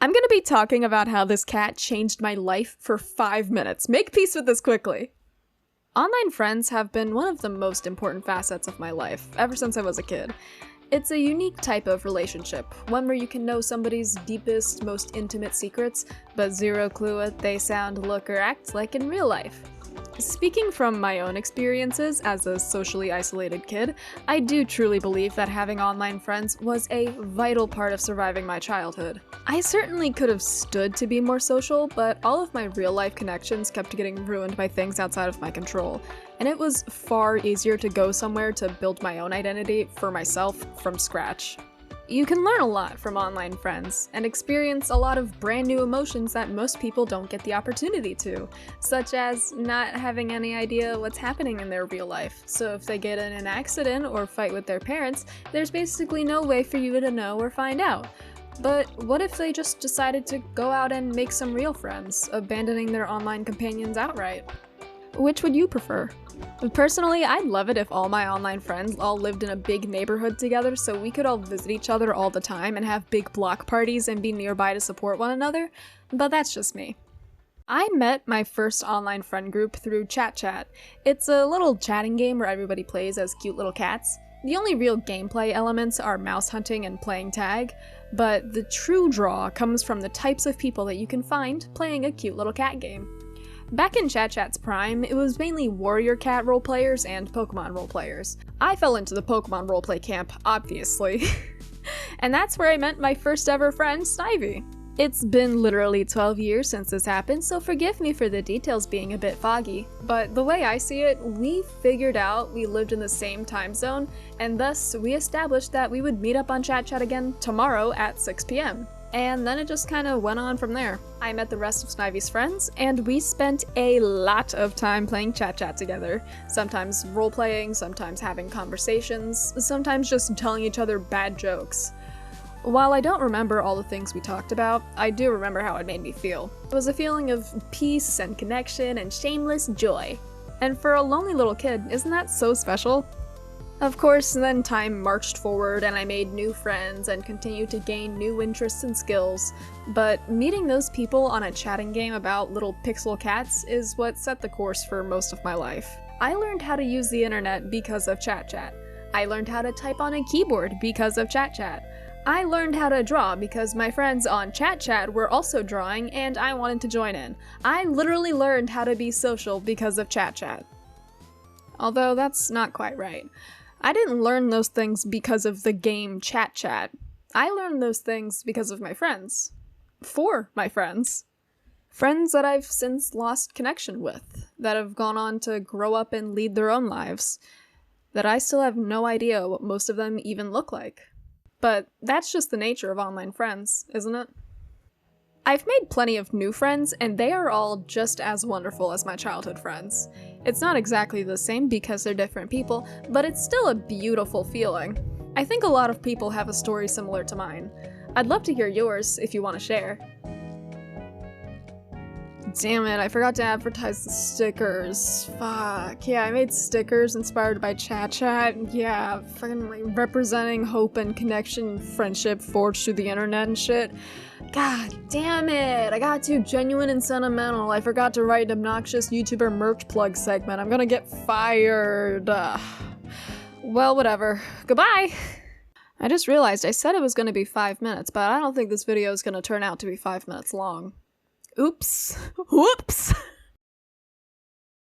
I'm gonna be talking about how this cat changed my life for 5 minutes. Make peace with this quickly. Online friends have been one of the most important facets of my life, ever since I was a kid. It's a unique type of relationship, one where you can know somebody's deepest, most intimate secrets, but zero clue what they sound, look, or act like in real life. Speaking from my own experiences as a socially isolated kid, I do truly believe that having online friends was a vital part of surviving my childhood. I certainly could have stood to be more social, but all of my real-life connections kept getting ruined by things outside of my control, and it was far easier to go somewhere to build my own identity for myself from scratch. You can learn a lot from online friends, and experience a lot of brand new emotions that most people don't get the opportunity to, such as not having any idea what's happening in their real life. So if they get in an accident or fight with their parents, there's basically no way for you to know or find out. But what if they just decided to go out and make some real friends, abandoning their online companions outright? Which would you prefer? Personally, I'd love it if all my online friends all lived in a big neighborhood together so we could all visit each other all the time and have big block parties and be nearby to support one another, but that's just me. I met my first online friend group through ChatChat. It's a little chatting game where everybody plays as cute little cats. The only real gameplay elements are mouse hunting and playing tag, but the true draw comes from the types of people that you can find playing a cute little cat game. Back in ChatChat's prime, it was mainly warrior cat roleplayers and Pokemon roleplayers. I fell into the Pokemon roleplay camp, obviously. And that's where I met my first ever friend, Snivy. It's been literally 12 years since this happened, so forgive me for the details being a bit foggy. But the way I see it, we figured out we lived in the same time zone, and thus we established that we would meet up on ChatChat again tomorrow at 6 p.m. And then it just kind of went on from there. I met the rest of Snivy's friends, and we spent a lot of time playing ChatChat together. Sometimes role-playing, sometimes having conversations, sometimes just telling each other bad jokes. While I don't remember all the things we talked about, I do remember how it made me feel. It was a feeling of peace and connection and shameless joy. And for a lonely little kid, isn't that so special? Of course, then time marched forward and I made new friends and continued to gain new interests and skills, but meeting those people on a chatting game about little pixel cats is what set the course for most of my life. I learned how to use the internet because of ChatChat. I learned how to type on a keyboard because of ChatChat. I learned how to draw because my friends on ChatChat were also drawing and I wanted to join in. I literally learned how to be social because of ChatChat. Although that's not quite right. I didn't learn those things because of the game ChatChat. I learned those things because of my friends. For my friends. Friends that I've since lost connection with, that have gone on to grow up and lead their own lives, that I still have no idea what most of them even look like. But that's just the nature of online friends, isn't it? I've made plenty of new friends, and they are all just as wonderful as my childhood friends. It's not exactly the same because they're different people, but it's still a beautiful feeling. I think a lot of people have a story similar to mine. I'd love to hear yours if you want to share. Damn it, I forgot to advertise the stickers. Fuck. Yeah, I made stickers inspired by ChatChat. Yeah, fucking like representing hope and connection and friendship forged through the internet and shit. God damn it! I got too genuine and sentimental. I forgot to write an obnoxious YouTuber merch plug segment. I'm gonna get fired. Well, whatever. Goodbye! I just realized I said it was gonna be 5 minutes, but I don't think this video is gonna turn out to be 5 minutes long. Oops. Whoops!